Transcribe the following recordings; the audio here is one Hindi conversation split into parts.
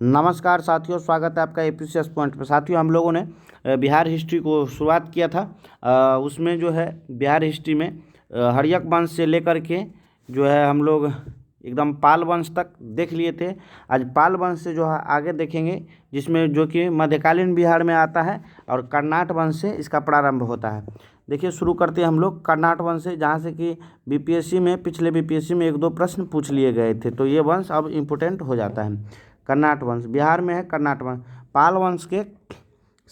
नमस्कार साथियों, स्वागत है आपका एपीसीएस पॉइंट पर। साथियों, हम लोगों ने बिहार हिस्ट्री को शुरुआत किया था। उसमें जो है बिहार हिस्ट्री में हर्यक वंश से लेकर के जो है हम लोग एकदम पाल वंश तक देख लिए थे। आज पाल वंश से जो है आगे देखेंगे, जिसमें जो कि मध्यकालीन बिहार में आता है और कर्नाट वंश से इसका प्रारंभ होता है। देखिए, शुरू करते हैं हम लोग कर्नाट वंश से, जहाँ से कि पिछले बीपीएससी में एक दो प्रश्न पूछ लिए गए थे, तो ये वंश अब इम्पोर्टेंट हो जाता है। कर्नाट वंश बिहार में है। कर्नाट वंश पाल वंश के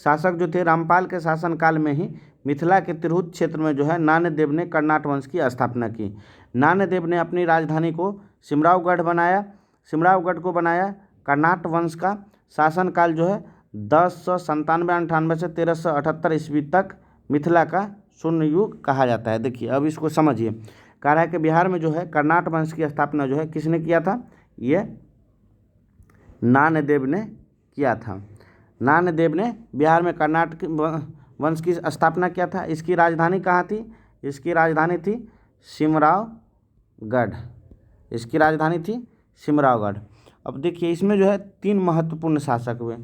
शासक जो थे, रामपाल के शासनकाल में ही मिथिला के तिरहुत क्षेत्र में जो है नान्यदेव ने कर्नाट वंश की स्थापना की। नान्यदेव ने अपनी राजधानी को सिमरावगढ़ बनाया। कर्नाट वंश का शासनकाल जो है 1097-98 से 1378 ईस्वी तक मिथिला का स्वर्ण युग कहा जाता है। देखिए, अब इसको समझिए। कह रहा है कि बिहार में जो है कर्नाट वंश की स्थापना जो है किसने किया था? ये नान्यदेव ने किया था। नान्यदेव ने बिहार में कर्नाटक वंश की स्थापना किया था। इसकी राजधानी कहाँ थी? इसकी राजधानी थी सिमरावगढ़। अब देखिए, इसमें जो है 3 महत्वपूर्ण शासक हुए।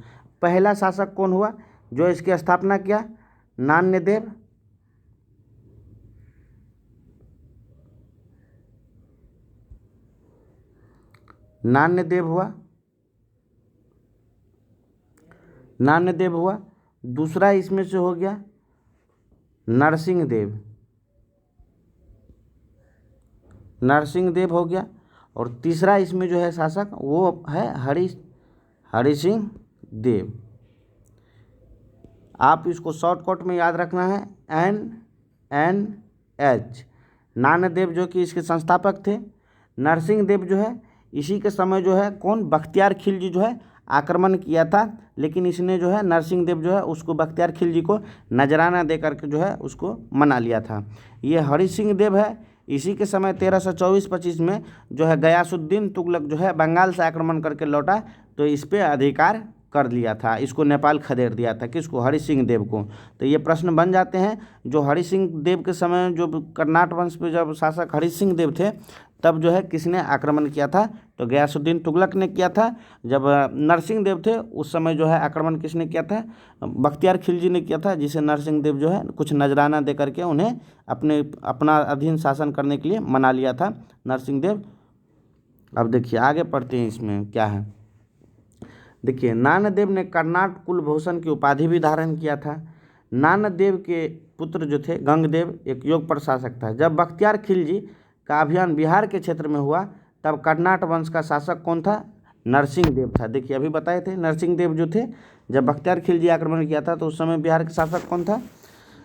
पहला शासक कौन हुआ जो इसकी स्थापना किया? नान्यदेव हुआ। दूसरा इसमें से हो गया नरसिंह देव हो गया। और तीसरा इसमें जो है शासक वो है हरि सिंह देव। आप इसको शॉर्टकट में याद रखना है, NNH। नान्यदेव जो कि इसके संस्थापक थे। नरसिंह देव जो है इसी के समय जो है कौन? बख्तियार खिलजी जो है आक्रमण किया था, लेकिन इसने जो है नरसिंह देव जो है उसको बख्तियार खिलजी को नजराना दे करके जो है उसको मना लिया था। ये हरि सिंह देव है। इसी के समय 1324-25 में जो है गयासुद्दीन तुगलक जो है बंगाल से आक्रमण करके लौटा, तो इस पे अधिकार कर लिया था। इसको नेपाल खदेड़ दिया था। किसको? हरि सिंह देव को। तो ये प्रश्न बन जाते हैं। जो हरि सिंह देव के समय जो कर्नाट वंश पे जब शासक हरि सिंह देव थे, तब जो है किसने आक्रमण किया था? तो गयासुद्दीन तुगलक ने किया था। जब नरसिंह देव थे उस समय जो है आक्रमण किसने किया था? बख्तियार खिलजी ने किया था, जिसे नरसिंह देव जो है कुछ नजराना दे करके उन्हें अपना अधीन शासन करने के लिए मना लिया था नरसिंह देव। अब देखिए आगे पढ़ते हैं, इसमें क्या है। देखिए, नान्यदेव ने कर्नाट कुलभूषण की उपाधि भी धारण किया था। नान्यदेव के पुत्र जो थे गंगदेव एक योग प्रशासक था। जब बख्तियार खिलजी का अभियान बिहार के क्षेत्र में हुआ, तब कर्नाट वंश का शासक कौन था? नरसिंह देव था। देखिए, अभी बताए थे नरसिंह देव जो थे, जब बख्तियार खिलजी आक्रमण किया था तो उस समय बिहार के शासक कौन था?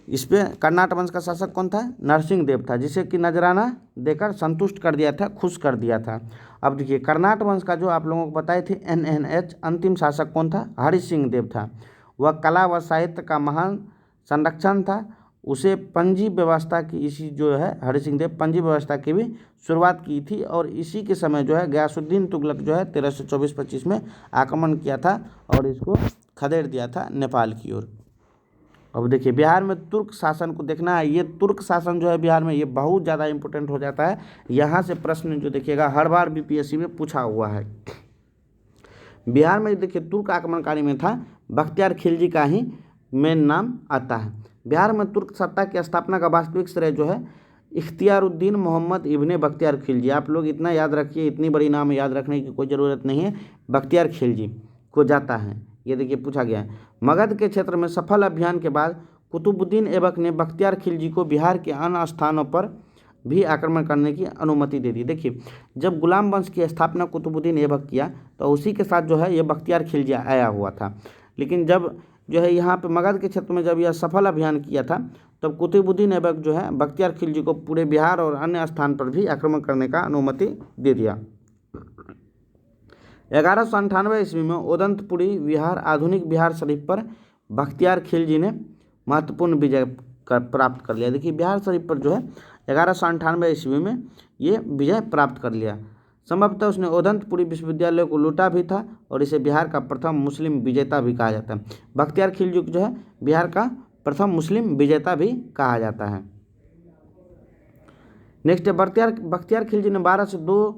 इस पे कर्नाट वंश का शासक कौन था? नरसिंह देव था, जिसे कि नजराना देकर संतुष्ट कर दिया था, खुश कर दिया था। अब देखिए, कर्नाट वंश का जो आप लोगों को बताए थे NNH, अंतिम शासक कौन था? हरि सिंह देव था। वह कला व साहित्य का महान संरक्षण था। उसे पंजी व्यवस्था की इसी जो है हरि सिंह देव पंजी व्यवस्था की भी शुरुआत की थी, और इसी के समय जो है गयासुद्दीन तुगलक जो है 1324-25 में आक्रमण किया था और इसको खदेड़ दिया था नेपाल की ओर। अब देखिए, बिहार में तुर्क शासन को देखना है। ये तुर्क शासन जो है बिहार में, ये बहुत ज़्यादा इंपॉर्टेंट हो जाता है। यहाँ से प्रश्न जो देखिएगा हर बार बीपीएससी में पूछा हुआ है। बिहार में देखिए तुर्क आक्रमणकारी में था बख्तियार खिलजी का ही मेन नाम आता है। बिहार में तुर्क सत्ता की स्थापना का वास्तविक श्रेय जो है इख्तियारुद्दीन मोहम्मद इब्ने बख्तियार खिलजी। आप लोग इतना याद रखिए, इतनी बड़ी नाम याद रखने की कोई ज़रूरत नहीं है, बख्तियार खिलजी को जाता है। ये देखिए पूछा गया है। मगध के क्षेत्र में सफल अभियान के बाद कुतुबुद्दीन ऐबक ने बख्तियार खिलजी को बिहार के अन्य स्थानों पर भी आक्रमण करने की अनुमति दे दी। देखिए, जब गुलाम वंश की स्थापना कुतुबुद्दीन ऐबक किया, तो उसी के साथ जो है ये बख्तियार खिलजी आया हुआ था। लेकिन जब जो है यहाँ पे मगध के क्षेत्र में जब यह सफल अभियान किया था, तब कुतुबुद्दीन ऐबक जो है बख्तियार खिलजी को पूरे बिहार और अन्य स्थान पर भी आक्रमण करने का अनुमति दे दिया। 1198 ईस्वी में ओदंतपुरी विहार आधुनिक बिहार शरीफ पर बख्तियार खिलजी ने महत्वपूर्ण विजय प्राप्त कर लिया। देखिए, बिहार शरीफ पर जो है 1198 ईस्वी में ये विजय प्राप्त कर लिया। संभवतः उसने ओदंतपुरी विश्वविद्यालय को लूटा भी था, और इसे बिहार का प्रथम मुस्लिम विजेता भी कहा जाता है। बख्तियार खिलजी जो है बिहार का प्रथम मुस्लिम विजेता भी कहा जाता है। नेक्स्ट है बख्तियार खिलजी ने 1202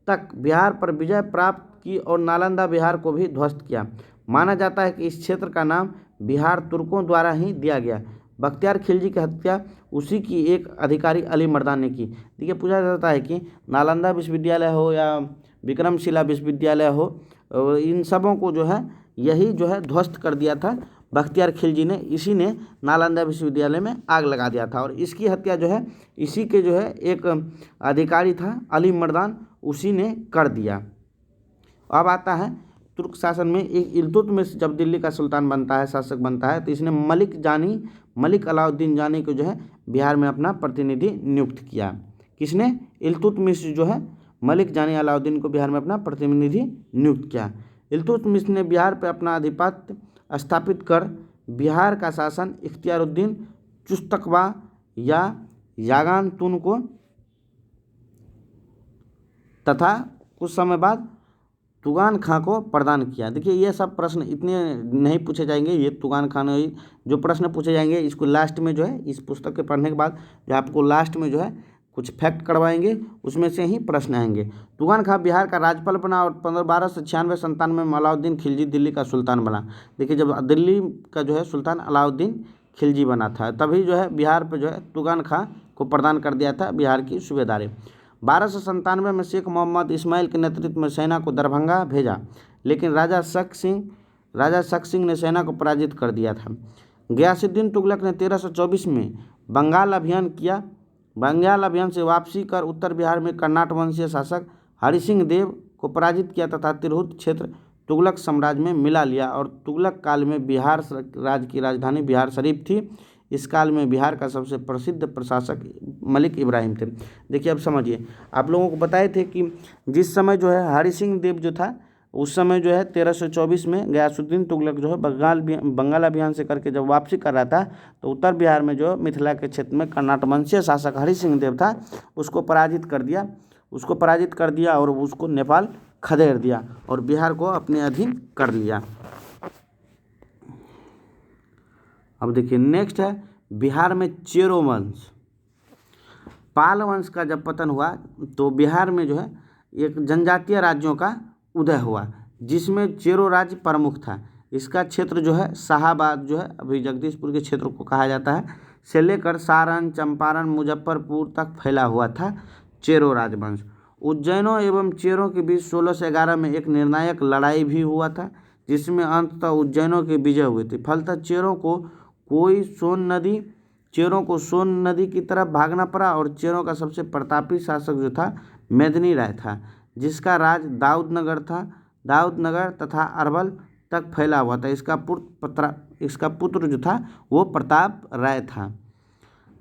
तक बिहार पर विजय प्राप्त की और नालंदा बिहार को भी ध्वस्त किया। माना जाता है कि इस क्षेत्र का नाम बिहार तुर्कों द्वारा ही दिया गया। बख्तियार खिलजी की हत्या उसी की एक अधिकारी अली मर्दान ने की। देखिए, पूछा जाता है कि नालंदा विश्वविद्यालय हो या विक्रमशिला विश्वविद्यालय हो, इन सबों को जो है यही जो है ध्वस्त कर दिया था बख्तियार खिलजी ने। इसी ने नालंदा विश्वविद्यालय में आग लगा दिया था और इसकी हत्या जो है इसी के जो है एक अधिकारी था अली मर्दान, उसी ने कर दिया। अब आता है तुर्क शासन में एक इल्तुतमिश जब दिल्ली का सुल्तान बनता है, शासक बनता है, तो इसने मलिक अलाउद्दीन जानी को जो है बिहार में अपना प्रतिनिधि नियुक्त किया। किसने? इल्तुतमिश जो है मलिक जानी अलाउद्दीन को बिहार में अपना प्रतिनिधि नियुक्त किया। इल्तुतमिश ने बिहार पर अपना आधिपत्य स्थापित कर बिहार का शासन इख्तियारुद्दीन चुस्तकवा या यागान तुन को तथा कुछ समय बाद तुगान खां को प्रदान किया। देखिए, ये सब प्रश्न इतने नहीं पूछे जाएंगे, ये तुगान खां जो प्रश्न पूछे जाएंगे इसको लास्ट में जो है इस पुस्तक के पढ़ने के बाद जो आपको लास्ट में जो है कुछ फैक्ट करवाएंगे, उसमें से ही प्रश्न आएंगे। तुगान खां बिहार का राज्यपाल बना और 1296-97 में अलाउद्दीन खिलजी दिल्ली का सुल्तान बना। देखिए, जब दिल्ली का जो है सुल्तान अलाउद्दीन खिलजी बना था तभी जो है बिहार पर जो है तुगान खां को प्रदान कर दिया था बिहार की सूबेदारी। 1297 में शेख मोहम्मद इस्माइल के नेतृत्व में सेना को दरभंगा भेजा, लेकिन राजा शक सिंह ने सेना को पराजित कर दिया था। गयासुद्दीन तुगलक ने 1324 में बंगाल अभियान किया। बंगाल अभियान से वापसी कर उत्तर बिहार में कर्नाट वंशीय शासक हरि सिंह देव को पराजित किया तथा तिरहुत क्षेत्र तुगलक साम्राज्य में मिला लिया और तुगलक काल में बिहार राज्य की राजधानी बिहार शरीफ थी। इस काल में बिहार का सबसे प्रसिद्ध प्रशासक मलिक इब्राहिम थे। देखिए, अब समझिए, आप लोगों को बताए थे कि जिस समय जो है हरि सिंह देव जो था उस समय जो है 1324 में गयासुद्दीन तुगलक जो है बंगाल अभियान से करके जब वापसी कर रहा था तो उत्तर बिहार में जो मिथिला के क्षेत्र में कर्नाट वंशीय शासक हरि सिंह देव था उसको पराजित कर दिया और उसको नेपाल खदेड़ दिया और बिहार को अपने अधीन कर लिया। अब देखिए, नेक्स्ट है बिहार में चेरो वंश। पाल वंश का जब पतन हुआ तो बिहार में जो है एक जनजातीय राज्यों का उदय हुआ जिसमें चेरो राज्य प्रमुख था। इसका क्षेत्र जो है शाहाबाद जो है अभी जगदीशपुर के क्षेत्र को कहा जाता है से लेकर सारण, चंपारण, मुजफ्फरपुर तक फैला हुआ था चेरो राजवंश। उज्जैनों एवं चेरों के बीच 1611 में एक निर्णायक लड़ाई भी हुआ था जिसमें अंततः उज्जैनों की विजय हुई थी। फलतः चेरों को सोन नदी की तरफ भागना पड़ा और चेरों का सबसे प्रतापी शासक जो था मेदिनी राय था जिसका राज दाऊदनगर तथा अरवल तक फैला हुआ था। इसका पुत्र जो था वो प्रताप राय था।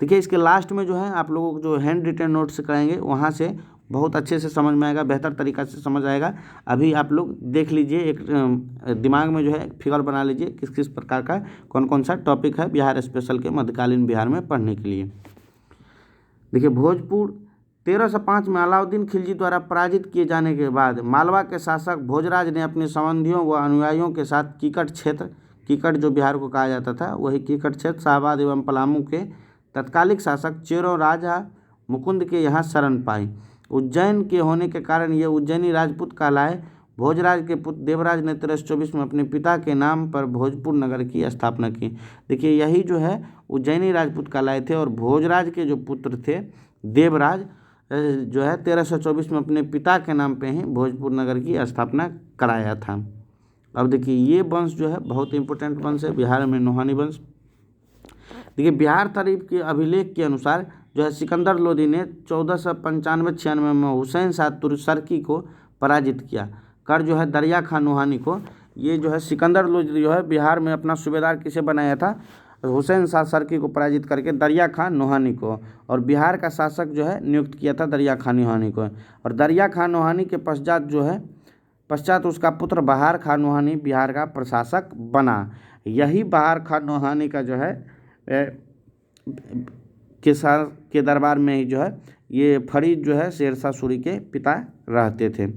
देखिए, इसके लास्ट में जो है आप लोगों को जो हैंड रिटन नोट से कराएंगे वहाँ से बहुत अच्छे से समझ में आएगा, बेहतर तरीक़ा से समझ आएगा। अभी आप लोग देख लीजिए, एक दिमाग में जो है फिगर बना लीजिए किस किस प्रकार का कौन कौन सा टॉपिक है बिहार स्पेशल के मध्यकालीन बिहार में पढ़ने के लिए। देखिए, भोजपुर 1305 में अलाउद्दीन खिलजी द्वारा पराजित किए जाने के बाद मालवा के शासक भोजराज ने अपने संबंधियों व अनुयायियों के साथ कीकट जो बिहार को कहा जाता था वही कीकट क्षेत्र, शाहाबाद एवं पलामू के तत्कालिक शासक चेरो राजा मुकुंद के यहाँ शरण पाई। उज्जैन के होने के कारण ये उज्जैनी राजपूत कहलाए। भोजराज के पुत्र देवराज ने 1324 में अपने पिता के नाम पर भोजपुर नगर की स्थापना की। देखिए, यही जो है उज्जैनी राजपूत कहलाए थे और भोजराज के जो पुत्र थे देवराज जो है 1324 में अपने पिता के नाम पे ही भोजपुर नगर की स्थापना कराया था। अब देखिए, ये वंश जो है बहुत इंपॉर्टेंट वंश है बिहार में, नोहानी वंश। देखिए, बिहार तारीख के अभिलेख के अनुसार जो है सिकंदर लोदी ने 1495-96 में हुसैन शाह तुर्की को पराजित किया कर जो है दरिया खां नोहानी को, ये जो है सिकंदर लोदी जो है बिहार में अपना सूबेदार किसे बनाया था? हुसैन शाह तुर्की को पराजित करके दरिया खां नोहानी को, और बिहार का शासक जो है नियुक्त किया था दरिया खां नोहानी को। और दरिया खां नोहानी के पश्चात उसका पुत्र बहार खां नोहानी बिहार का प्रशासक बना। यही बहार खां नोहानी का जो है के दरबार में ही जो है ये फरीद जो है शेरशाह सूरी के पिता रहते थे।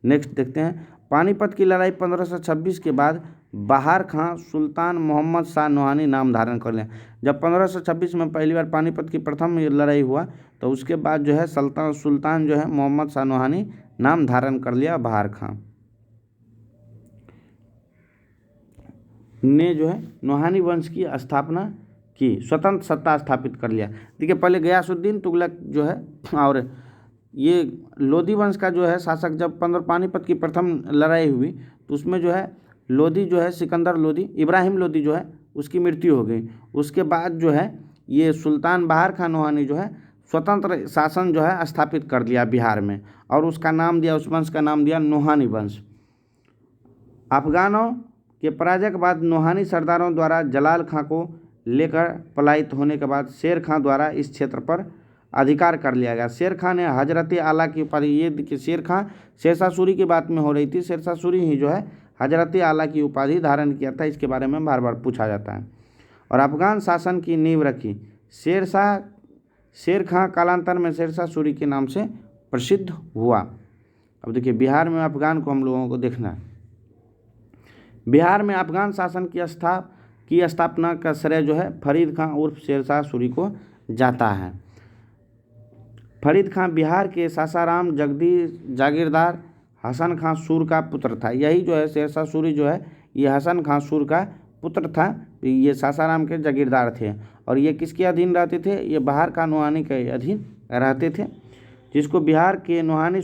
नेक्स्ट देखते हैं, पानीपत की लड़ाई 1526 के बाद बहार खां सुल्तान मोहम्मद शाह नोहानी नाम धारण कर लिया। जब 1526 में पहली बार पानीपत की प्रथम लड़ाई हुआ तो उसके बाद जो है सुल्तान जो है मोहम्मद शाह नोहानी नाम धारण कर लिया बहार खां। ने जो है नूहानी वंश की स्थापना की, स्वतंत्र सत्ता स्थापित कर लिया। देखिए पहले गयासुद्दीन तुगलक जो है और ये लोधी वंश का जो है शासक, जब पानीपत की प्रथम लड़ाई हुई तो उसमें जो है लोधी जो है सिकंदर लोधी, इब्राहिम लोधी जो है उसकी मृत्यु हो गई। उसके बाद जो है ये सुल्तान बहार खान नूहानी जो है स्वतंत्र शासन जो है स्थापित कर दिया बिहार में, और उसका नाम दिया, उस वंश का नाम दिया नूहानी वंश। अफगानों के पराजय के बाद नूहानी सरदारों द्वारा जलाल खां को लेकर पलायित होने के बाद शेर खां द्वारा इस क्षेत्र पर अधिकार कर लिया गया। शेर खां ने हजरत आला की उपाधि, ये देखिए शेर खां शेरशाह सूरी की बात में हो रही थी, शेरशाह सूरी ही जो है हजरत आला की उपाधि धारण किया था, इसके बारे में बार बार पूछा जाता है। और अफगान शासन की नींव रखी। शेर खां कालांतर में शेरशाह सूरी के नाम से प्रसिद्ध हुआ। अब देखिए बिहार में अफगान को हम लोगों को देखना है। बिहार में अफगान शासन की स्थापना का श्रेय जो है फरीद खां उर्फ शेरशाह सूरी को जाता है। फरीद खां बिहार के सासाराम जागीरदार हसन खां सूर का पुत्र था। यही जो है शेरशाह सूरी जो है ये हसन खां सूर का पुत्र था। ये सासाराम के जागीरदार थे और ये किसके अधीन रहते थे? ये बहार खां नूहानी के अधीन रहते थे, जिसको बिहार के नूहानी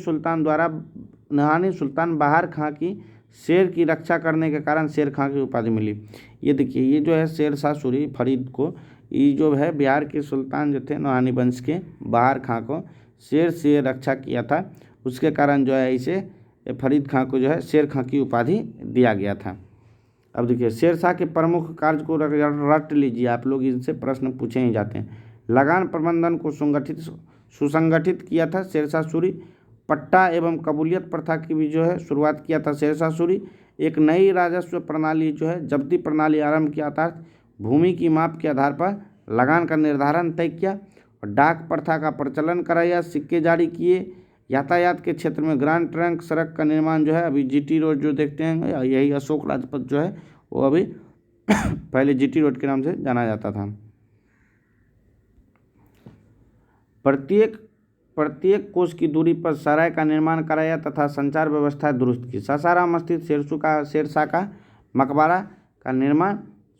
सुल्तान बहार खां की शेर की रक्षा करने के कारण शेर खां की उपाधि मिली। ये देखिए ये जो है शेरशाह सूरी फरीद को, ये जो है बिहार के सुल्तान जो थे नूहानी वंश के बहार खां को शेर से रक्षा किया था, उसके कारण जो है इसे फरीद खां को जो है शेर खां की उपाधि दिया गया था। अब देखिए शेरशाह के प्रमुख कार्य को रट लीजिए आप लोग, इनसे प्रश्न पूछे ही जाते हैं। लगान प्रबंधन को सुसंगठित किया था शेरशाह सूरी। पट्टा एवं कबूलियत प्रथा की भी जो है शुरुआत किया था शेरशाह सूरी। एक नई राजस्व प्रणाली जो है जब्ती प्रणाली आरंभ किया, अर्थात भूमि की माप के आधार पर लगान का निर्धारण तय किया। और डाक प्रथा का प्रचलन कराया, सिक्के जारी किए। यातायात के क्षेत्र में ग्रांड ट्रंक सड़क का निर्माण जो है, अभी जीटी रोड जो देखते हैं यही अशोक राजपथ जो है वो अभी पहले जीटी रोड के नाम से जाना जाता था। प्रत्येक कोस की दूरी पर सराय का निर्माण कराया तथा संचार व्यवस्था दुरुस्त की। सासाराम स्थित शेरशाह का मकबरा का निर्माण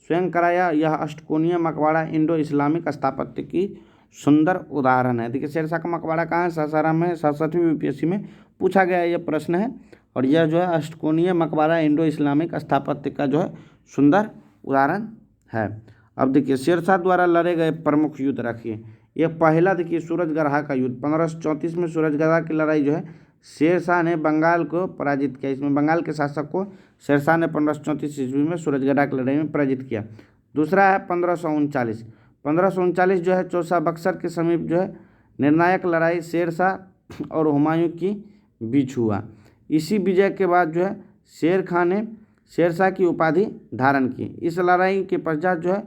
स्वयं कराया। यह अष्टकोणीय मकबरा इंडो इस्लामिक स्थापत्य की सुंदर उदाहरण है। देखिए शेरशाह का मकबरा कहाँ है? सासाराम में। 67वीं यूपीएससी में पूछा गया यह प्रश्न है। और यह जो है अष्टकोणीय मकबरा इंडो इस्लामिक स्थापत्य का जो है सुंदर उदाहरण है। अब देखिए शेरशाह द्वारा लड़े गए प्रमुख युद्ध रखिए। ये पहला देखिए सूरजगढ़ा का युद्ध 1534 में सूरजगढ़ा की लड़ाई जो है शेरशाह ने बंगाल को पराजित किया। इसमें बंगाल के शासक को शेरशाह ने 1534 ईस्वी में सूरजगढ़ा की लड़ाई में पराजित किया। दूसरा है 1539 जो है चौसा बक्सर के समीप जो है निर्णायक लड़ाई शेरशाह और हुमायूं की बीच हुआ। इसी विजय के बाद जो है शेर खां ने शेरशाह की उपाधि धारण की। इस लड़ाई के पश्चात जो है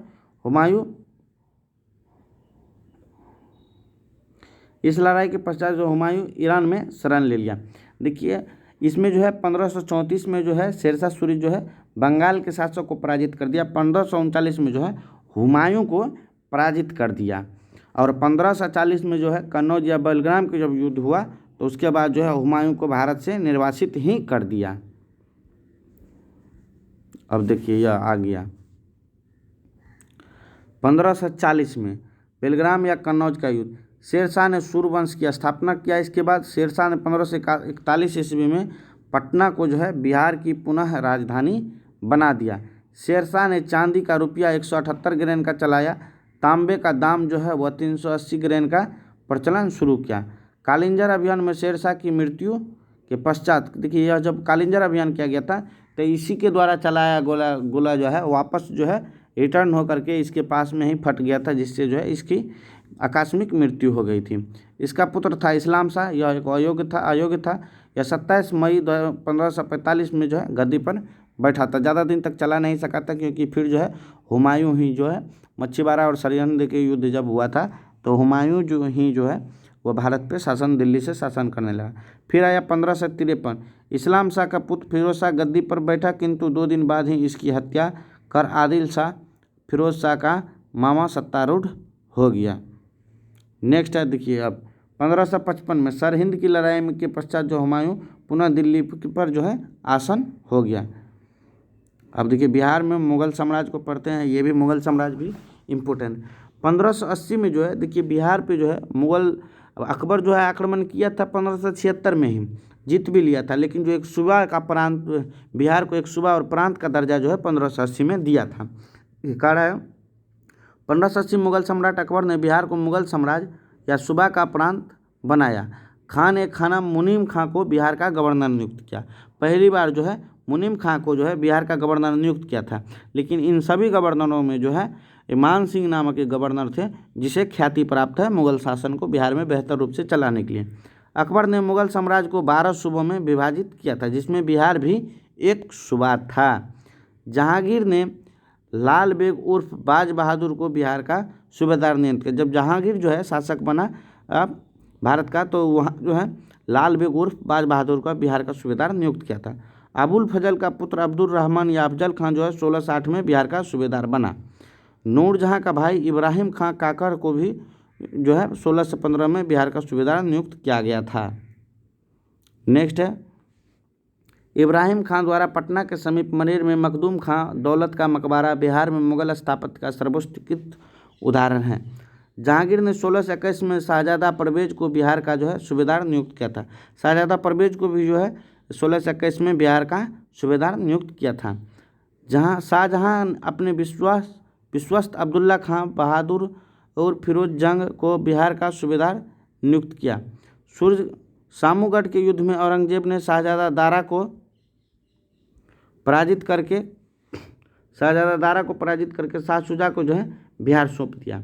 हुमायूं ईरान में शरण ले लिया। देखिए इसमें जो है 1534 में जो है शेरशाह सूरी जो है बंगाल के शासक को पराजित कर दिया। 1539 में जो है हुमायूं को पराजित कर दिया। और 1540 में जो है कन्नौज या बेलग्राम के जब युद्ध हुआ तो उसके बाद जो है हुमायूं को भारत से निर्वासित ही कर दिया। अब देखिए यह आ गया 1540 में बेलग्राम या कन्नौज का युद्ध। शेरशाह ने सूरवंश की स्थापना किया। इसके बाद शेरशाह ने 1541 ईस्वी में पटना को जो है बिहार की पुनः राजधानी बना दिया। शेरशाह ने चांदी का रुपया 178 ग्रेन का चलाया। तांबे का दाम जो है वह 380 ग्रेन का प्रचलन शुरू किया। कालिंजर अभियान में शेरशाह की मृत्यु के पश्चात, देखिए यह जब कालिंजर अभियान किया गया था तो इसी के द्वारा चलाया गोला जो है वापस जो है रिटर्न होकर के इसके पास में ही फट गया था, जिससे जो है इसकी आकस्मिक मृत्यु हो गई थी। इसका पुत्र था इस्लाम शाह, यह एक अयोग्य था। यह 27 मई 1545 में जो है गद्दी पर बैठा था। ज़्यादा दिन तक चला नहीं सका था, क्योंकि फिर जो है हुमायूं ही जो है मच्छीबारा और सरहिंद के युद्ध जब हुआ था तो हुमायूं जो है वह भारत पे शासन, दिल्ली से शासन करने लगा। फिर आया 1553। इस्लाम शाह का पुत्र फिरोज शाह गद्दी पर बैठा, किंतु 2 दिन बाद ही इसकी हत्या कर आदिल शाह फिरोज शाह का मामा सत्तारूढ़ हो गया। नेक्स्ट है देखिए अब 1555 में सरहिंद की लड़ाई के पश्चात जो हुमायूं पुनः दिल्ली पर जो है आसन हो गया। अब देखिए बिहार में मुगल साम्राज्य को पढ़ते हैं, ये भी मुगल साम्राज्य भी इम्पोर्टेंट। 1580 में जो है देखिए बिहार पे जो है मुगल अकबर जो है आक्रमण किया था 1576 में ही, जीत भी लिया था, लेकिन जो एक सूबा का प्रांत, बिहार को एक सूबा और प्रांत का दर्जा जो है 1580 में दिया था। ये कह रहा है 1580 मुगल सम्राट अकबर ने बिहार को मुगल साम्राज्य या सूबा का प्रांत बनाया। खान ए खाना मुनीम खां को बिहार का गवर्नर नियुक्त किया। पहली बार जो है मुनीम खां को जो है बिहार का गवर्नर नियुक्त किया था, लेकिन इन सभी गवर्नरों में जो है मान सिंह नामक एक गवर्नर थे, जिसे ख्याति प्राप्त है मुगल शासन को बिहार में बेहतर रूप से चलाने के लिए। अकबर ने मुगल साम्राज्य को 12 सूबों में विभाजित किया था, जिसमें बिहार भी एक सूबा था। जहांगीर ने लाल बेग उर्फ बाज बहादुर को बिहार का सूबेदार नियुक्त किया। जब जहांगीर जो है शासक बना भारत का, तो वहाँ जो है लाल बेग उर्फ बाज बहादुर का बिहार का सूबेदार नियुक्त किया था। अबुल फजल का पुत्र अब्दुल रहमान या अफजल खां जो है 1660 में बिहार का सूबेदार बना। नूरजहां का भाई इब्राहिम खां काकर को भी जो है 1615 में बिहार का सूबेदार नियुक्त किया गया था। नेक्स्ट है इब्राहिम खां द्वारा पटना के समीप मनेर में मखदूम खां दौलत का मकबरा बिहार में मुगल स्थापत्य का सर्वोत्कृष्ट उदाहरण है। जहांगीर ने 1621 में शाहजादा परवेज को बिहार का जो है सूबेदार नियुक्त किया था। शाहजादा परवेज को भी जो है 1621 में बिहार का सूबेदार नियुक्त किया था। जहां शाहजहां अपने विश्वस्त अब्दुल्ला खां बहादुर और फिरोज जंग को बिहार का सूबेदार नियुक्त किया। सूर्य सामूगढ़ के युद्ध में औरंगजेब ने शाहजादा दारा को पराजित करके शाह शुजा को जो है बिहार सौंप दिया।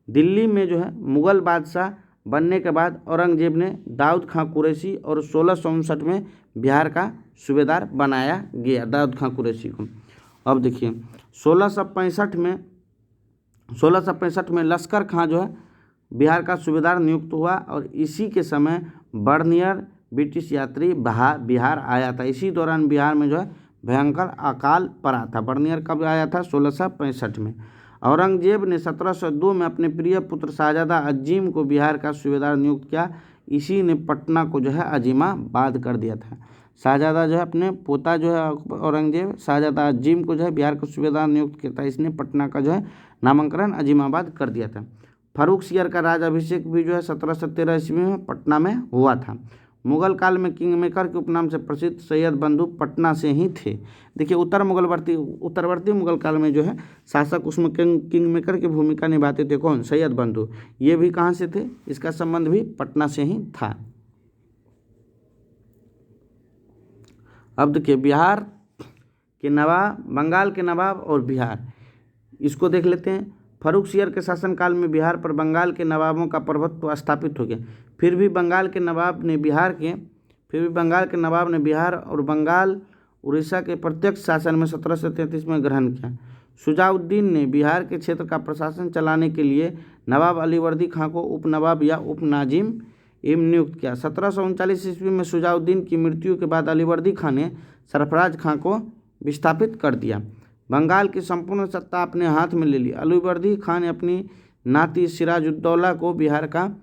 दिल्ली में जो है मुगल बादशाह बनने के बाद औरंगजेब ने दाऊद खां कुरैशी और 1659 में बिहार का सूबेदार बनाया गया दाऊद खां कुरैशी को। अब देखिए 1665 में लश्कर खां जो है बिहार का सूबेदार नियुक्त हुआ और इसी के समय बर्नियर ब्रिटिश यात्री बिहार आया था। इसी दौरान बिहार में जो है भयंकर अकाल पड़ा था। बर्नियर कब आया था? 1665 में। औरंगजेब ने 1702 में अपने प्रिय पुत्र शाहजादा अजीम को बिहार का सूबेदार नियुक्त किया। इसी ने पटना को जो है अजीमाबाद कर दिया था। शाहजादा जो है अपने पोता जो है औरंगजेब शाहजादा अजीम को जो है बिहार का सूबेदार नियुक्त किया था। इसने पटना का जो है नामकरण अजीमाबाद कर दिया था। फारूक सियर का राज अभिषेक भी जो है 1713 ईस्वी में पटना में हुआ था। मुगल काल में किंग मेकर के उपनाम से प्रसिद्ध सैयद बंधु पटना से ही थे। देखिए उत्तरवर्ती मुगल काल में जो है शासक उसमें किंग मेकर की भूमिका निभाते थे। कौन? सैयद बंधु। ये भी कहाँ से थे? इसका संबंध भी पटना से ही था। अब देखिए बिहार के नवाब, बंगाल के नवाब और बिहार, इसको देख लेते हैं। फारूक सियर के शासनकाल में बिहार पर बंगाल के नवाबों का प्रभुत्व स्थापित हो गया। फिर भी बंगाल के नवाब ने बिहार और बंगाल उड़ीसा के प्रत्यक्ष शासन में 1733 में ग्रहण किया। शुजाउद्दीन ने बिहार के क्षेत्र का प्रशासन चलाने के लिए नवाब अलीवर्दी खां को उपनवाब या उपनाजिम नियुक्त किया। 1739 ईस्वी में शुजाउद्दीन की मृत्यु के बाद अलीवर्दी खां ने सरफराज खां को विस्थापित कर दिया। बंगाल की संपूर्ण सत्ता अपने हाथ में ले ली। अलीवर्दी खां ने अपनी नाती सिराजुद्दौला को बिहार का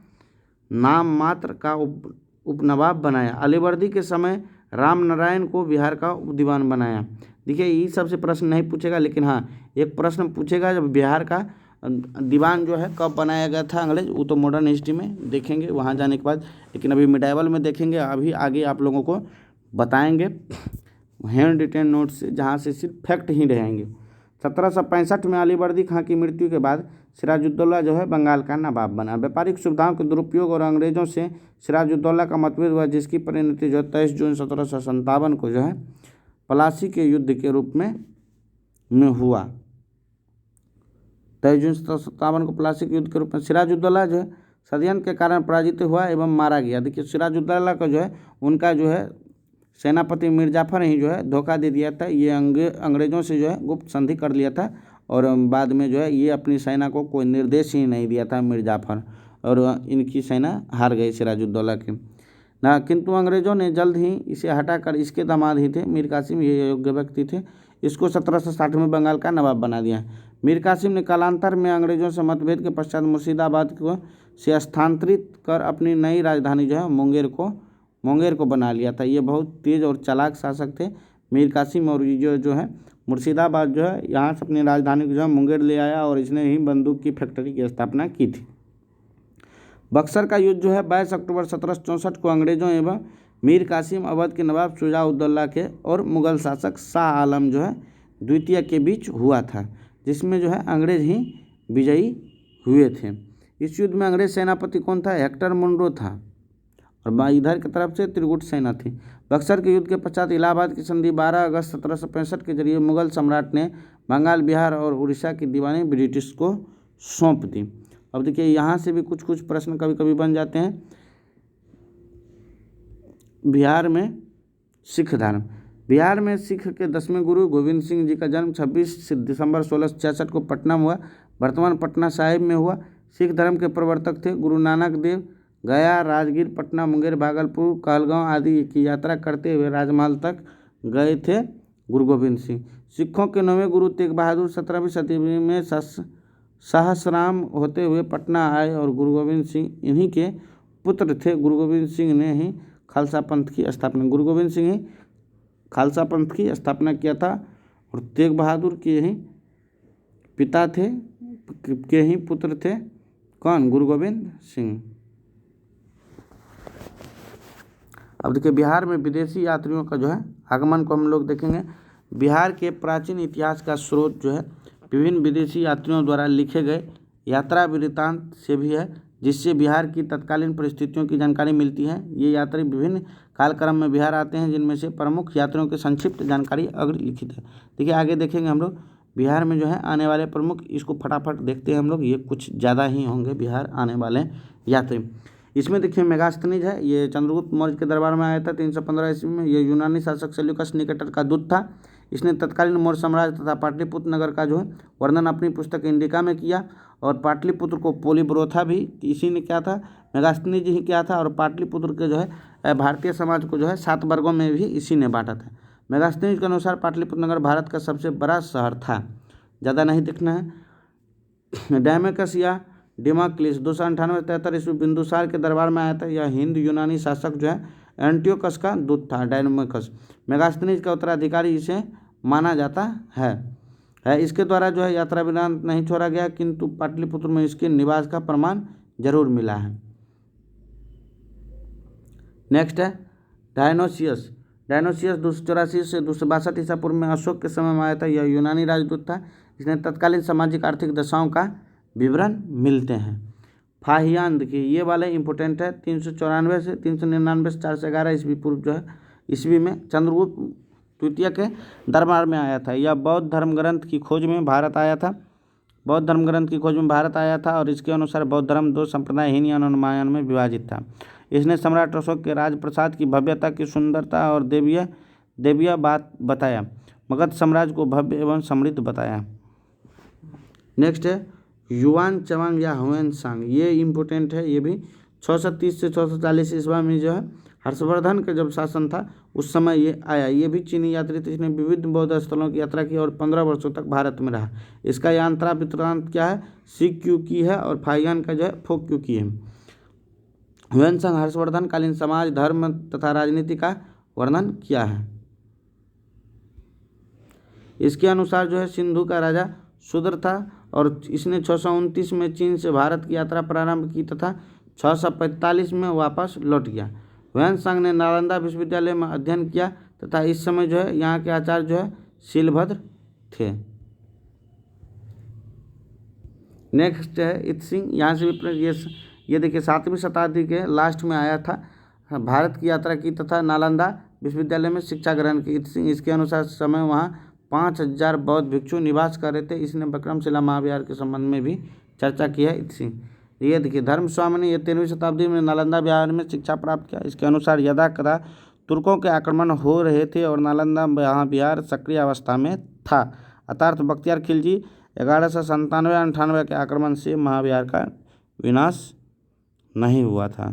नाम मात्र का उपनवाब बनाया। अलीवर्दी के समय राम नारायण को बिहार का उपदीवान बनाया। देखिए ये सबसे प्रश्न नहीं पूछेगा, लेकिन हाँ एक प्रश्न पूछेगा जब बिहार का दीवान जो है कब बनाया गया था अंग्रेज, वो तो मॉडर्न हिस्ट्री में देखेंगे वहाँ जाने के बाद, लेकिन अभी मिडाइवल में देखेंगे। अभी आगे आप लोगों को बताएंगे हैंड रिटेन नोट से, जहाँ से सिर्फ फैक्ट ही रहेंगे। 1765 में अलीवर्दी खां की मृत्यु के बाद सिराजुद्दौला जो है बंगाल का नवाब बना। व्यापारिक सुविधाओं के दुरुपयोग और अंग्रेजों से सिराजुद्दौला का मतभेद हुआ, जिसकी परिणति जो 23 जून 1757 को जो है पलासी के युद्ध के रूप में हुआ। 23 जून 1757 को पलासी के युद्ध के रूप में सिराजुद्दौला जो है षड्यंत्र के कारण पराजित हुआ एवं मारा गया। देखिए सिराजुद्दौला का जो है उनका जो है सेनापति मीर जाफर ही जो है धोखा दे दिया था। ये अंग्रेजों से जो है गुप्त संधि कर लिया था और बाद में जो है ये अपनी सेना को कोई निर्देश ही नहीं दिया था मीर जाफर, और इनकी सेना हार गई सिराजुद्दौला की ना। किंतु अंग्रेजों ने जल्द ही इसे हटाकर इसके दामाद ही थे मीर कासिम, ये योग्य व्यक्ति थे, इसको 1760 में बंगाल का नवाब बना दिया। मीर कासिम ने कालांतर में अंग्रेजों से मतभेद के पश्चात मुर्शिदाबाद को से स्थानांतरित कर अपनी नई राजधानी जो है मुंगेर को बना लिया था। ये बहुत तेज़ और चालाक शासक थे मीर कासिम, और ये जो है मुर्शिदाबाद जो है यहाँ से अपनी राजधानी को जो है मुंगेर ले आया और इसने ही बंदूक की फैक्ट्री की स्थापना की थी। बक्सर का युद्ध जो है 22 अक्टूबर 1764 को अंग्रेजों एवं मीर कासिम अवध के नवाब शुजा-उद-दौला के और मुगल शासक शाह आलम जो है द्वितीय के बीच हुआ था, जिसमें जो है अंग्रेज ही विजयी हुए थे। इस युद्ध में अंग्रेज सेनापति कौन था? हेक्टर मुनरो था और इधर की तरफ से त्रिगुट सेना थी। बक्सर के युद्ध के पश्चात इलाहाबाद की संधि 12 अगस्त 1765 के जरिए मुगल सम्राट ने बंगाल, बिहार और उड़ीसा की दीवानी ब्रिटिश को सौंप दी। अब देखिए यहाँ से भी कुछ प्रश्न कभी कभी बन जाते हैं। बिहार में सिख धर्म। बिहार में सिख के 10वें गुरु गोविंद सिंह जी का जन्म 26 दिसंबर 1666 को पटना में हुआ, वर्तमान पटना साहिब में हुआ। सिख धर्म के प्रवर्तक थे गुरु नानक देव। गया, राजगीर, पटना, मुंगेर, भागलपुर, कहलगांव आदि की यात्रा करते हुए राजमहल तक गए थे गुरु गोविंद सिंह। सिखों के 9वें गुरु तेग बहादुर 17वीं सदी में सहस्राम होते हुए पटना आए और गुरु गोविंद सिंह इन्हीं के पुत्र थे। गुरु गोविंद सिंह ने ही खालसा पंथ की स्थापना गुरु गोविंद सिंह ही खालसा पंथ की स्थापना किया था और तेग बहादुर के ही पिता थे, के ही पुत्र थे कौन? गुरु गोविंद सिंह। अब देखिए बिहार में विदेशी यात्रियों का जो है आगमन को हम लोग देखेंगे। बिहार के प्राचीन इतिहास का स्रोत जो है विभिन्न विदेशी यात्रियों द्वारा लिखे गए यात्रा वृत्तांत से भी है, जिससे बिहार की तत्कालीन परिस्थितियों की जानकारी मिलती है। ये यात्री विभिन्न कालक्रम में बिहार आते हैं, जिनमें से प्रमुख यात्रियों की संक्षिप्त जानकारी अग्रलिखित है। देखिए आगे देखेंगे हम लोग बिहार में जो है आने वाले प्रमुख, इसको फटाफट देखते हैं हम लोग। ये कुछ ज़्यादा ही होंगे बिहार आने वाले यात्री। इसमें देखिए मेगास्थनीज है, ये चंद्रगुप्त मौर्य के दरबार में आया था 315 ईस्वी में। ये यूनानी शासक सेल्यूकस निकेटर का दूत था। इसने तत्कालीन मौर्य साम्राज्य तथा पाटलिपुत्र नगर का जो है वर्णन अपनी पुस्तक इंडिका में किया और पाटलिपुत्र को पोलीब्रोथा भी इसी ने किया था, मेगास्थनीज ही किया था। और पाटलिपुत्र के जो है भारतीय समाज को जो है 7 वर्गों में भी इसी ने बांटा था। मेगास्थनीज के अनुसार पाटलिपुत्र नगर भारत का सबसे बड़ा शहर था। ज़्यादा नहीं दिखना है। डैमेकस या डिमाक्लिस 298-73 ईस्वी बिंदुसार के दरबार में आया था। यह हिंद यूनानी शासक जो है एंटियोकस का दूत था। डैमेकस मेगास्थनीज का उत्तराधिकारी इसे माना जाता है। इसके द्वारा जो है यात्रा वृत्तांत नहीं छोड़ा गया, किंतु पाटलिपुत्र में इसके निवास का प्रमाण जरूर मिला है। नेक्स्ट है डायनोसियस। डायनोसियस 284 से 262 ईसा पूर्व में अशोक के समय में आया था। यह यूनानी राजदूत था। इसने तत्कालीन सामाजिक आर्थिक दशाओं का विवरण मिलते हैं। फाहियान देखिए ये वाले इंपॉर्टेंट है। 394 से 399 से 411 ईस्वी पूर्व जो है ईस्वी में चंद्रगुप्त द्वितीय के दरबार में आया था। यह बौद्ध धर्म ग्रंथ की खोज में भारत आया था। बौद्ध धर्म ग्रंथ की खोज में भारत आया था और इसके अनुसार बौद्ध धर्म 2 संप्रदाय हीनयान और महायान में विभाजित था। इसने सम्राट अशोक के राजप्रसाद की भव्यता की सुंदरता और देवीय बात बताया। मगध साम्राज्य को भव्य एवं समृद्ध बताया। नेक्स्ट है युआन चवांग या ह्वेनसांग। ये इम्पोर्टेंट है। ये भी 630 से 640 ईस्वी में जो है हर्षवर्धन का जब शासन था उस समय ये आया। ये भी चीनी यात्री थे। इसने विविध बौद्ध स्थलों की यात्रा की और 15 वर्षों तक भारत में रहा। इसका यात्रा वृत्तांत क्या है? सीख क्यू की है और फाहियान का जो है फोक क्यू की है। ह्वेनसांग हर्षवर्धन कालीन समाज, धर्म तथा राजनीति का वर्णन किया है। इसके अनुसार जो है सिंधु का राजा शूद्र था और इसने 629 में चीन से भारत की यात्रा प्रारंभ की तथा 645 में वापस लौट गया। ह्वेनसांग ने नालंदा विश्वविद्यालय में अध्ययन किया तथा इस समय जो है यहाँ के आचार्य जो है शीलभद्र थे। नेक्स्ट है इत्सिंग। यहाँ से भी ये देखिए 7वीं शताब्दी के लास्ट में आया था, भारत की यात्रा की तथा नालंदा विश्वविद्यालय में शिक्षा ग्रहण की। इत्सिंग इसके अनुसार समय वहाँ 5000 बौद्ध भिक्षु निवास कर रहे थे। इसने विक्रमशिला महाविहार के संबंध में भी चर्चा की है इत्सिंग। ये देखिए धर्मस्वामी ने 13वीं शताब्दी में नालंदा विहार में शिक्षा प्राप्त किया। इसके अनुसार यदा कदा तुर्कों के आक्रमण हो रहे थे और नालंदा विहार सक्रिय अवस्था में था। अर्थात बख्तियार खिलजी 1197-98 के आक्रमण से महाविहार का विनाश नहीं हुआ था।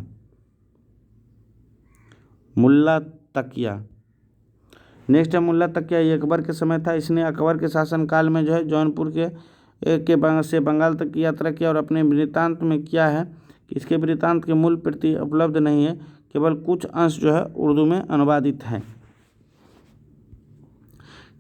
मुल्ला तकिया। नेक्स्ट है मुल्ला तकिया। ये अकबर के समय था। इसने अकबर के शासनकाल में जो है जौनपुर से बंगाल तक की यात्रा किया और अपने वृत्तांत में किया है कि इसके वृत्तांत की मूल प्रति उपलब्ध नहीं है, केवल कुछ अंश जो है उर्दू में अनुवादित है।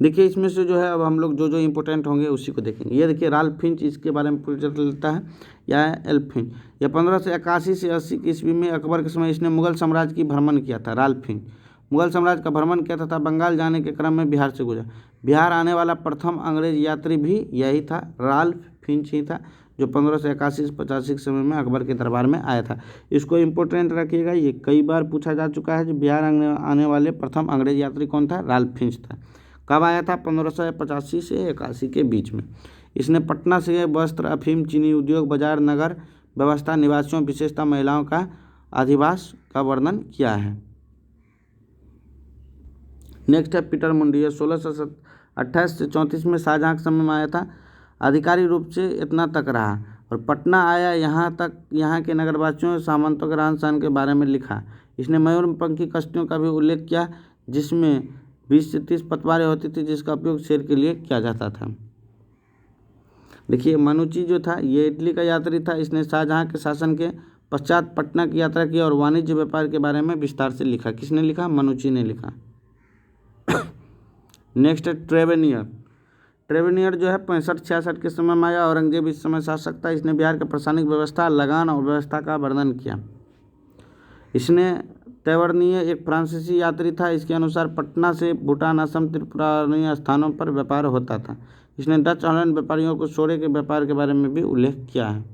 देखिए इसमें से जो है अब हम लोग जो जो इम्पोर्टेंट होंगे उसी को देखेंगे। ये देखिए राल्फ फिंच, इसके बारे में पूछा लेता है, या एल्फ फिंच। यह 1581 से 80 की ईस्वी में अकबर के समय इसने मुगल साम्राज्य की भ्रमण किया था। राल्फ फिंच मुगल साम्राज्य का भ्रमण किया तथा बंगाल जाने के क्रम में बिहार से गुजरा। बिहार आने वाला प्रथम अंग्रेज यात्री भी यही था, राल्फ फिंच ही था, जो 1581 से 85 के समय में अकबर के दरबार में आया था। इसको इम्पोर्टेंट रखिएगा, ये कई बार पूछा जा चुका है। जो बिहार आने वाले प्रथम अंग्रेज यात्री कौन था? राल्फ फिंच था। कब आया था? 1585 से 81 के बीच में। इसने पटना से वस्त्र, अफीम, चीनी उद्योग, बाजार, नगर व्यवस्था, निवासियों, विशेषता महिलाओं का अधिवास का वर्णन किया है। नेक्स्ट है पीटर मुंडी। 1628 से 34 में शाहजहाँ के समय में आया था। आधिकारिक रूप से इतना तक रहा और पटना आया। यहाँ तक यहाँ के नगरवासियों, सामंतों के रहन सहन के बारे में लिखा। इसने मयूरपंखी कश्तियों का भी उल्लेख किया, जिसमें 20 से 30 पतवारें होती थी, जिसका उपयोग शेर के लिए किया जाता था। देखिए मनुची जो था ये इटली का यात्री था। इसने शाहजहाँ के शासन के पश्चात पटना की यात्रा की और वाणिज्य व्यापार के बारे में विस्तार से लिखा। किसने लिखा? मनुची ने लिखा। नेक्स्ट है ट्रेवेनियर। ट्रेवेनियर जो है 65-66 के समय में आया। औरंगजेब इस समय शासक था। इसने बिहार के प्रशासनिक व्यवस्था, लगान और व्यवस्था का वर्णन किया। इसने तेवर्निय एक फ्रांसीसी यात्री था। इसके अनुसार पटना से भूटान, असम, त्रिपुरा अन्य स्थानों पर व्यापार होता था। इसने डच हॉलैंड व्यापारियों को सोने के व्यापार के बारे में भी उल्लेख किया है।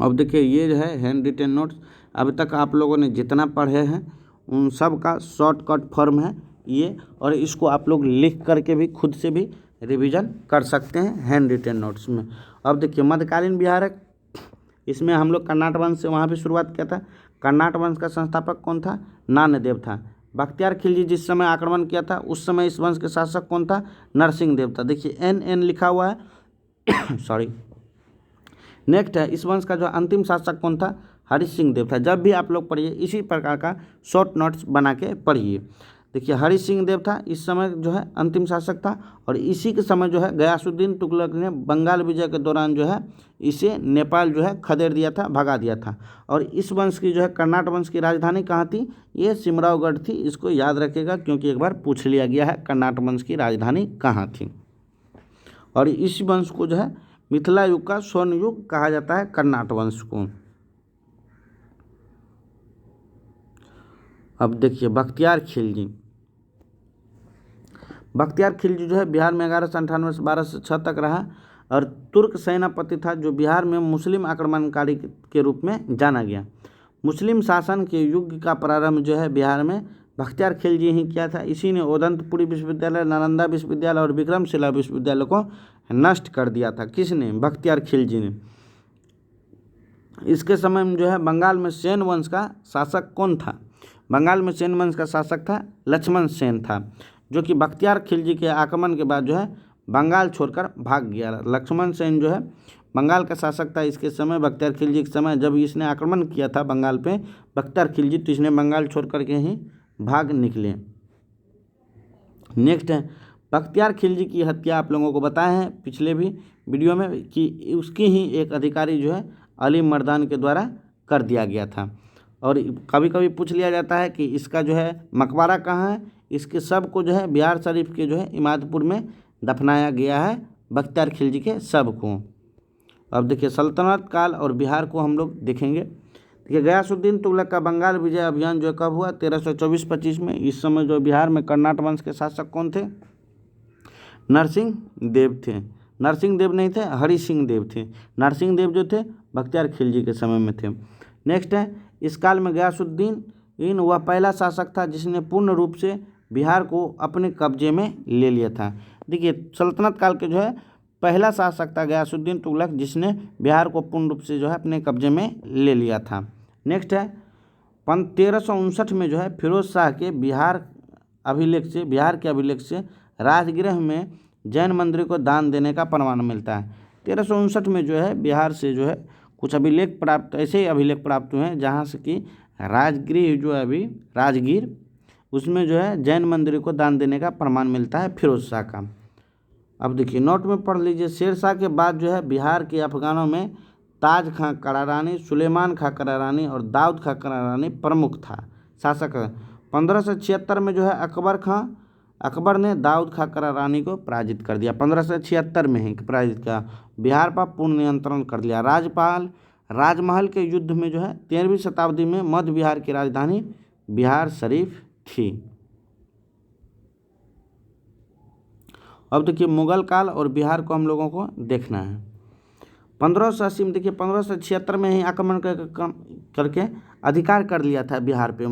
अब देखिए ये जो है हैंड रिटेन नोट्स, अभी तक आप लोगों ने जितना पढ़े हैं उन सब का शॉर्टकट फॉर्म है ये, और इसको आप लोग लिख करके भी खुद से भी रिवीजन कर सकते हैं हैंड रिटेन नोट्स में। अब देखिए मध्यकालीन बिहार है, इसमें हम लोग कर्नाट वंश से वहाँ भी शुरुआत किया था। कर्नाट वंश का संस्थापक कौन था? नान्यदेव था। बख्तियार खिलजी जिस समय आक्रमण किया था उस समय इस वंश के शासक कौन था? नरसिंह देव था। देखिए NN लिखा हुआ है सॉरी। नेक्स्ट है इस वंश का जो अंतिम शासक कौन था? हरि सिंह देव था। जब भी आप लोग पढ़िए इसी प्रकार का शॉर्ट नोट्स बना के पढ़िए। देखिए हरि सिंह देव था, इस समय जो है अंतिम शासक था, और इसी के समय जो है गयासुद्दीन तुगलक ने बंगाल विजय के दौरान जो है इसे नेपाल जो है खदेड़ दिया था, भगा दिया था। और इस वंश की जो है कर्नाट वंश की राजधानी कहाँ थी? ये सिमरावगढ़ थी। इसको याद रखिएगा क्योंकि एक बार पूछ लिया गया है कर्नाट वंश की राजधानी कहाँ थी। और इस वंश को जो है मिथिला युग का स्वर्ण युग कहा जाता है, कर्नाट वंश को। अब देखिए बख्तियार खिलजी। बख्तियार खिलजी जो है बिहार में 1198 से 1206 तक रहा और तुर्क सेनापति था, जो बिहार में मुस्लिम आक्रमणकारी के रूप में जाना गया। मुस्लिम शासन के युग का प्रारंभ जो है बिहार में बख्तियार खिलजी ही किया था। इसी ने ओदंतपुरी विश्वविद्यालय, नालंदा विश्वविद्यालय और विक्रमशिला विश्वविद्यालय को नष्ट कर दिया था। किसने? बख्तियार खिलजी ने। इसके समय में जो है बंगाल में सेन वंश का शासक कौन था? बंगाल में सेन वंश का शासक था लक्ष्मण सेन था, जो कि बख्तियार खिलजी के आक्रमण के बाद जो है बंगाल छोड़कर भाग गया। लक्ष्मण सेन जो है बंगाल का शासक था इसके समय, बख्तियार खिलजी के समय जब इसने आक्रमण किया था बंगाल पे बख्तियार खिलजी, तो इसने बंगाल छोड़ करके ही भाग निकले। नेक्स्ट है बख्तियार खिलजी की हत्या आप लोगों को बताया है पिछले भी वीडियो में कि उसकी ही एक अधिकारी जो है अली मर्दान के द्वारा कर दिया गया था। और कभी कभी पूछ लिया जाता है कि इसका जो है मकबरा कहाँ है? इसके सब को जो है बिहार शरीफ के जो है इमादपुर में दफनाया गया है, बख्तियार खिलजी के सब को। अब देखिए सल्तनत काल और बिहार को हम लोग देखेंगे। देखिए गयासुद्दीन तुगलक का बंगाल विजय अभियान जो कब हुआ? 1324-25 में। इस समय जो बिहार में कर्नाट वंश के शासक कौन थे? नरसिंह देव थे। नरसिंह देव नहीं थे, हरि सिंह देव थे। नरसिंह देव जो थे बख्तियार खिलजी के समय में थे। नेक्स्ट है इस काल में गयासुद्दीन वह पहला शासक था जिसने पूर्ण रूप से बिहार को अपने कब्जे में ले लिया था। देखिए सल्तनत काल के जो है पहला शासक था गयासुद्दीन तुगलक, जिसने बिहार को पूर्ण रूप से जो है अपने कब्जे में ले लिया था। नेक्स्ट है 1359 में जो है फिरोज शाह के बिहार के अभिलेख से राजगृह में जैन मंदिर को दान देने का प्रमाण मिलता है। 1359 में जो है बिहार से जो है कुछ अभिलेख प्राप्त, ऐसे ही अभिलेख प्राप्त हुए हैं जहाँ से कि राजगृह जो है अभी राजगीर, उसमें जो है जैन मंदिर को दान देने का प्रमाण मिलता है फिरोज शाह का। अब देखिए नोट में पढ़ लीजिए। शेर शाह के बाद जो है बिहार के अफगानों में ताज खां करारानी, सुलेमान खां करारानी और दाऊद खां करारानी प्रमुख था शासक। 1576 में जो है अकबर ने दाऊद खां करारानी को पराजित कर दिया। 1576 में ही पराजित किया। बिहार पर पूर्ण नियंत्रण कर लिया। राजमहल के युद्ध में जो है 13वीं शताब्दी में मध्य बिहार की राजधानी बिहार शरीफ थी। अब देखिए मुगल काल और बिहार को हम लोगों को देखना है। 1580 में देखिए 1576 में ही आक्रमण करके अधिकार कर लिया था बिहार पे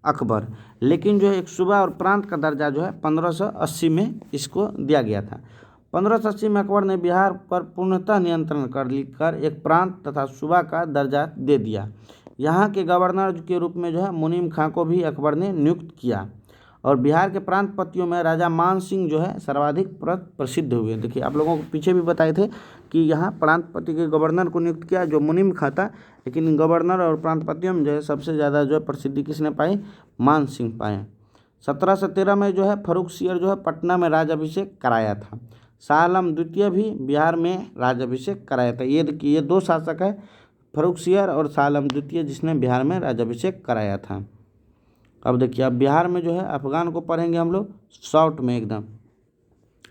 अकबर, लेकिन जो है एक सूबा और प्रांत का दर्जा जो है 1580 में इसको दिया गया था। 1580 में अकबर ने बिहार पर पूर्णतः नियंत्रण कर एक प्रांत तथा सूबा का दर्जा दे दिया। यहाँ के गवर्नर के रूप में जो है मुनीम खां को भी अकबर ने नियुक्त किया और बिहार के प्रांतपतियों में राजा मान सिंह जो है सर्वाधिक प्रसिद्ध हुए। देखिए आप लोगों को पीछे भी बताए थे कि यहाँ प्रांतपति के गवर्नर को नियुक्त किया जो मुनीम खां था, लेकिन गवर्नर और प्रांतपतियों में जो है सबसे ज़्यादा जो है प्रसिद्धि किसने पाई? मान सिंह पाए। 1713 में जो है फर्रुखसियर जो है पटना में राज्याभिषेक कराया था। शाह आलम द्वितीय भी बिहार में राज्याभिषेक कराया था। ये देखिए ये दो शासक है, फर्रुखसियर और शाह आलम द्वितीय, जिसने बिहार में राज्याभिषेक कराया था। अब देखिए अब बिहार में जो है अफगान को पढ़ेंगे हम लोग शॉर्ट में एकदम।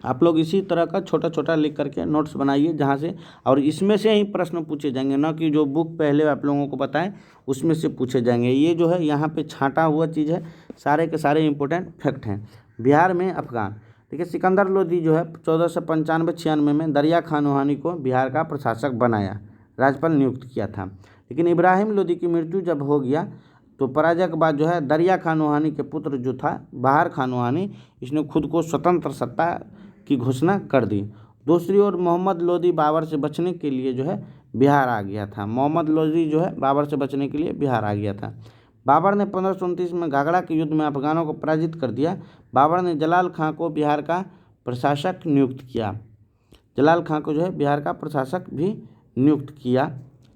आप लोग इसी तरह का छोटा छोटा लिख करके नोट्स बनाइए जहाँ से, और इसमें से ही प्रश्न पूछे जाएंगे, ना कि जो बुक पहले आप लोगों को बताएं उसमें से पूछे जाएंगे। ये जो है यहाँ पे छांटा हुआ चीज़ है, सारे के सारे इंपॉर्टेंट फैक्ट हैं। बिहार में अफगान देखिए सिकंदर लोदी जो है 1495-96 में दरिया खान नोहानी को बिहार का प्रशासक बनाया, राज्यपाल नियुक्त किया था। लेकिन इब्राहिम लोदी की मृत्यु जब हो गया तो पराजय के बाद जो है दरिया खान नोहानी के पुत्र जो था बहार खान नोहानी, इसने खुद को स्वतंत्र सत्ता की घोषणा कर दी। दूसरी ओर मोहम्मद लोदी बाबर से बचने के लिए जो है बिहार आ गया था। मोहम्मद लोदी जो है बाबर से बचने के लिए बिहार आ गया था। बाबर ने 1529 में घाघरा के युद्ध में अफगानों को पराजित कर दिया। बाबर ने जलाल खां को बिहार का प्रशासक नियुक्त किया। जलाल खां को जो है बिहार का प्रशासक भी नियुक्त किया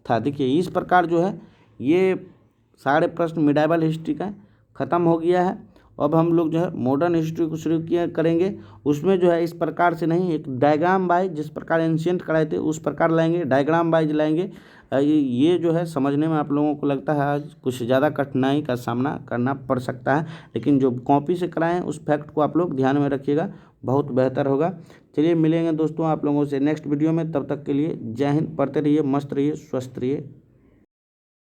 था। देखिए इस प्रकार जो है ये सारे प्रश्न मिडाइवल हिस्ट्री का ख़त्म हो गया है। अब हम लोग जो है मॉडर्न हिस्ट्री को शुरू करेंगे। उसमें जो है इस प्रकार से नहीं, एक डायग्राम वाइज जिस प्रकार एंशिएंट कराए थे उस प्रकार लाएंगे, डायग्राम वाइज लाएंगे। ये जो है समझने में आप लोगों को लगता है आज कुछ ज़्यादा कठिनाई का सामना करना पड़ सकता है, लेकिन जो कॉपी से कराएं उस फैक्ट को आप लोग ध्यान में रखिएगा, बहुत बेहतर होगा। चलिए मिलेंगे दोस्तों आप लोगों से नेक्स्ट वीडियो में, तब तक के लिए जय हिंद। पढ़ते रहिए, मस्त रहिए, स्वस्थ रहिए।